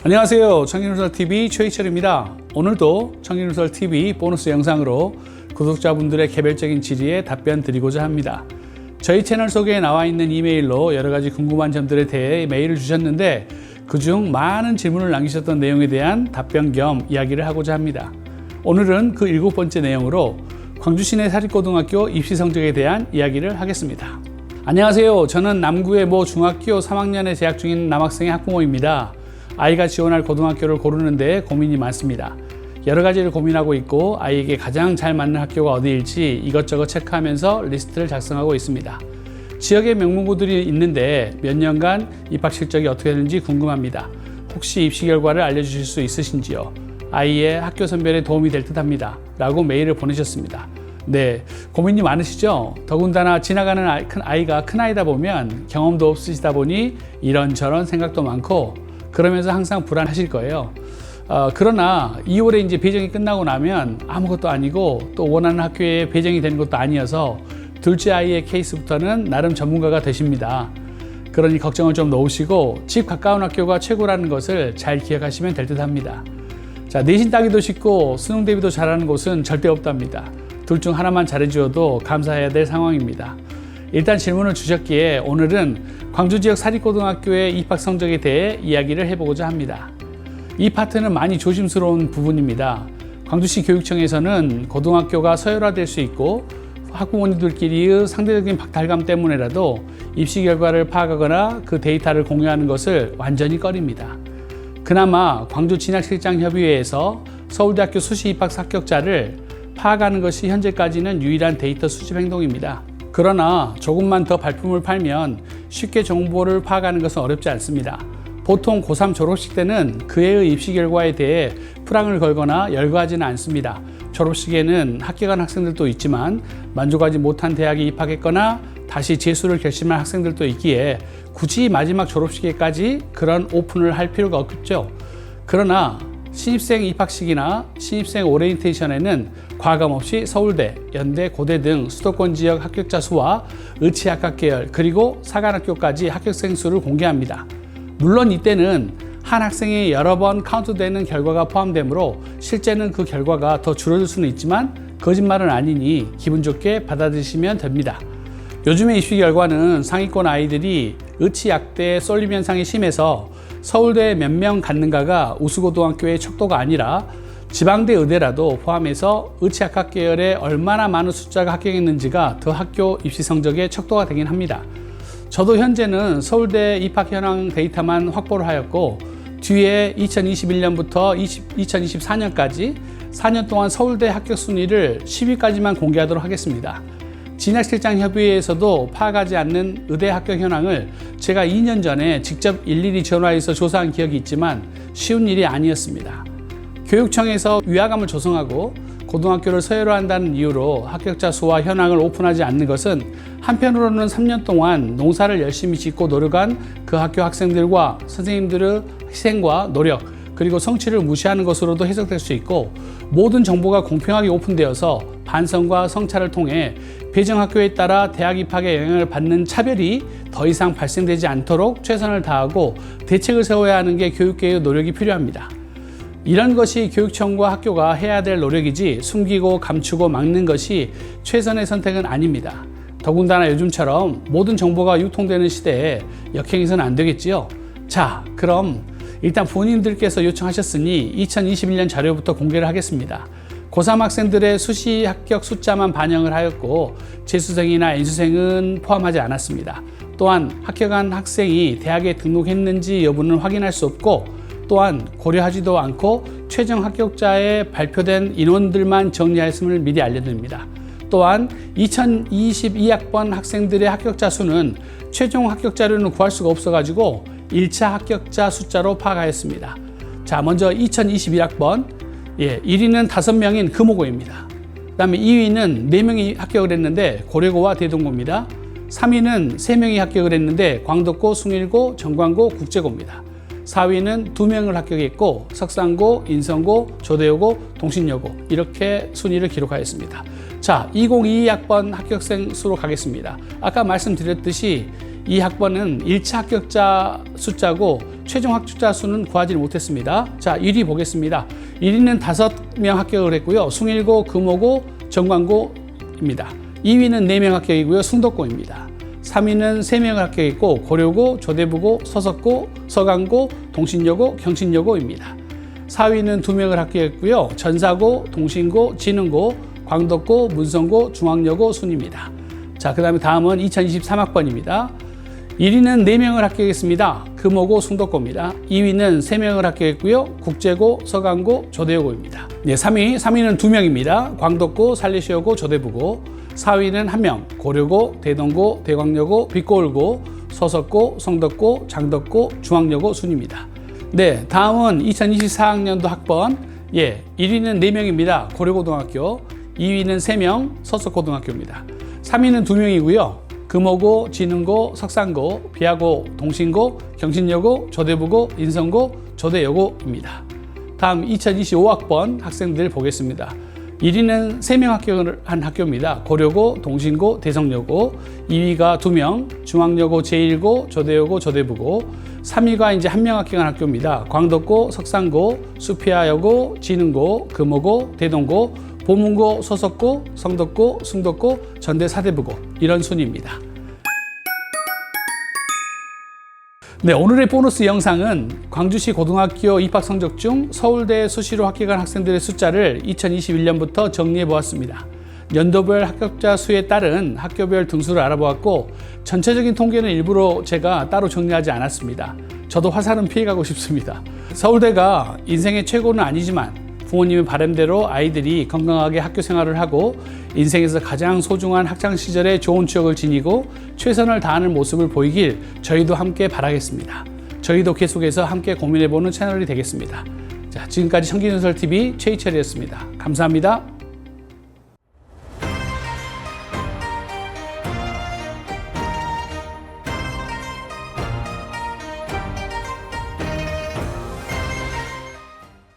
안녕하세요. 청년누설TV 최희철입니다. 오늘도 청년누설TV 보너스 영상으로 구독자분들의 개별적인 질의에 답변 드리고자 합니다. 저희 채널 소개에 나와 있는 이메일로 여러 가지 궁금한 점들에 대해 메일을 주셨는데 그중 많은 질문을 남기셨던 내용에 대한 답변 겸 이야기를 하고자 합니다. 오늘은 그 7번째 내용으로 광주 시내 사립고등학교 입시 성적에 대한 이야기를 하겠습니다. 안녕하세요. 저는 남구의 모 중학교 3학년에 재학 중인 남학생의 학부모입니다. 아이가 지원할 고등학교를 고르는 데 고민이 많습니다. 여러 가지를 고민하고 있고 아이에게 가장 잘 맞는 학교가 어디일지 이것저것 체크하면서 리스트를 작성하고 있습니다. 지역에 명문고들이 있는데 몇 년간 입학 실적이 어떻게 되는지 궁금합니다. 혹시 입시 결과를 알려주실 수 있으신지요? 아이의 학교 선별에 도움이 될 듯합니다. 라고 메일을 보내셨습니다. 네, 고민이 많으시죠? 더군다나 지나가는 아이가 큰 아이다 보면 경험도 없으시다 보니 이런저런 생각도 많고 그러면서 항상 불안하실 거예요. 그러나 2월에 이제 배정이 끝나고 나면 아무것도 아니고 또 원하는 학교에 배정이 되는 것도 아니어서 둘째 아이의 케이스부터는 나름 전문가가 되십니다. 그러니 걱정을 좀 놓으시고 집 가까운 학교가 최고라는 것을 잘 기억하시면 될 듯 합니다. 자, 내신 따기도 쉽고 수능 대비도 잘하는 곳은 절대 없답니다. 둘 중 하나만 잘해주어도 감사해야 될 상황입니다. 일단 질문을 주셨기에 오늘은 광주 지역 사립고등학교의 입학 성적에 대해 이야기를 해보고자 합니다. 이 파트는 많이 조심스러운 부분입니다. 광주시 교육청에서는 고등학교가 서열화될 수 있고 학부모님들끼리의 상대적인 박탈감 때문에라도 입시 결과를 파악하거나 그 데이터를 공유하는 것을 완전히 꺼립니다. 그나마 광주진학실장협의회에서 서울대학교 수시 입학 합격자를 파악하는 것이 현재까지는 유일한 데이터 수집 행동입니다. 그러나 조금만 더 발품을 팔면 쉽게 정보를 파악하는 것은 어렵지 않습니다. 보통 고3 졸업식 때는 그 해의 입시 결과에 대해 프랑을 걸거나 열거하지는 않습니다. 졸업식에는 합격한 학생들도 있지만 만족하지 못한 대학에 입학했거나 다시 재수를 결심한 학생들도 있기에 굳이 마지막 졸업식에까지 그런 오픈을 할 필요가 없겠죠. 그러나 신입생 입학식이나 신입생 오리엔테이션에는 과감없이 서울대, 연대, 고대 등 수도권 지역 합격자 수와 의치학과 계열 그리고 사관학교까지 합격생 수를 공개합니다. 물론 이때는 한 학생이 여러 번 카운트되는 결과가 포함되므로 실제는 그 결과가 더 줄어들 수는 있지만 거짓말은 아니니 기분 좋게 받아들이시면 됩니다. 요즘의 입시 결과는 상위권 아이들이 의치약대에 쏠림 현상이 심해서 서울대에 몇 명 갖는가가 우수고등학교의 척도가 아니라 지방대 의대라도 포함해서 의치학과 계열에 얼마나 많은 숫자가 합격했는지가 더 학교 입시 성적의 척도가 되긴 합니다. 저도 현재는 서울대 입학 현황 데이터만 확보를 하였고 뒤에 2021년부터 2024년까지 4년 동안 서울대 합격 순위를 10위까지만 공개하도록 하겠습니다. 진학실장협의회에서도 파악하지 않는 의대 합격 현황을 제가 2년 전에 직접 일일이 전화해서 조사한 기억이 있지만 쉬운 일이 아니었습니다. 교육청에서 위화감을 조성하고 고등학교를 서열화한다는 이유로 합격자 수와 현황을 오픈하지 않는 것은 한편으로는 3년 동안 농사를 열심히 짓고 노력한 그 학교 학생들과 선생님들의 희생과 노력 그리고 성취를 무시하는 것으로도 해석될 수 있고 모든 정보가 공평하게 오픈되어서 반성과 성찰을 통해 배정 학교에 따라 대학 입학에 영향을 받는 차별이 더 이상 발생되지 않도록 최선을 다하고 대책을 세워야 하는 게 교육계의 노력이 필요합니다. 이런 것이 교육청과 학교가 해야 될 노력이지 숨기고 감추고 막는 것이 최선의 선택은 아닙니다. 더군다나 요즘처럼 모든 정보가 유통되는 시대에 역행해서는 안 되겠지요. 자, 그럼 일단 부모님들께서 요청하셨으니 2021년 자료부터 공개를 하겠습니다. 고3 학생들의 수시 합격 숫자만 반영을 하였고 재수생이나 N수생은 포함하지 않았습니다. 또한 합격한 학생이 대학에 등록했는지 여부는 확인할 수 없고 또한 고려하지도 않고 최종 합격자에 발표된 인원들만 정리하였음을 미리 알려드립니다. 또한 2022학번 학생들의 합격자 수는 최종 합격 자료는 구할 수가 없어가지고 1차 합격자 숫자로 파악하였습니다. 자, 먼저 2021학번 1위는 5명인 금호고입니다. 그 다음에 2위는 4명이 합격을 했는데 고려고와 대동고입니다. 3위는 3명이 합격을 했는데 광덕고, 숭일고, 정관고, 국제고입니다. 4위는 2명을 합격했고 석산고, 인성고, 조대여고, 동신여고 이렇게 순위를 기록하였습니다. 자, 2022학번 합격생 수로 가겠습니다. 아까 말씀드렸듯이 이 학번은 1차 합격자 숫자고 최종 합격자 수는 구하지 못했습니다. 자, 1위 보겠습니다. 1위는 5명 합격을 했고요. 숭일고, 금호고, 정관고입니다. 2위는 4명 합격이고요. 숭덕고입니다. 3위는 3명을 합격했고 고려고, 조대부고, 서석고, 서강고, 동신여고, 경신여고입니다. 4위는 2명을 합격했고요. 전사고, 동신고, 진흥고, 광덕고, 문성고, 중앙여고 순입니다. 자, 그 다음은 2023학번입니다. 1위는 4명을 합격했습니다. 금호고, 숭덕고입니다. 2위는 3명을 합격했고요. 국제고, 서강고, 조대여고입니다. 네, 3위는 2명입니다. 광덕고, 살리시여고, 조대부고. 4위는 1명, 고려고, 대동고, 대광여고, 빛고을고, 서석고, 성덕고, 장덕고, 중앙여고 순입니다. 네, 다음은 2024학년도 학번. 1위는 4명입니다. 고려고등학교. 2위는 3명, 서석고등학교입니다. 3위는 2명이고요. 금호고, 진흥고, 석산고, 비하고, 동신고, 경신여고, 조대부고, 인성고, 조대여고입니다. 다음 2025학번 학생들 보겠습니다. 1위는 3명 합격을 한 학교입니다. 고려고, 동신고, 대성여고. 2위가 2명, 중앙여고, 제1고, 조대여고, 조대부고. 3위가 이제 1명 합격한 학교입니다. 광덕고, 석산고, 수피아여고, 진흥고, 금호고, 대동고, 보문고, 서석고, 성덕고, 숭덕고, 전대 사대부고 이런 순입니다. 네, 오늘의 보너스 영상은 광주시 고등학교 입학 성적 중 서울대 수시로 합격한 학생들의 숫자를 2021년부터 정리해 보았습니다. 연도별 합격자 수에 따른 학교별 등수를 알아보았고 전체적인 통계는 일부러 제가 따로 정리하지 않았습니다. 저도 화살은 피해가고 싶습니다. 서울대가 인생의 최고는 아니지만 부모님의 바람대로 아이들이 건강하게 학교 생활을 하고 인생에서 가장 소중한 학창 시절의 좋은 추억을 지니고 최선을 다하는 모습을 보이길 저희도 함께 바라겠습니다. 저희도 계속해서 함께 고민해보는 채널이 되겠습니다. 자, 지금까지 청기전설TV 최희철이었습니다. 감사합니다.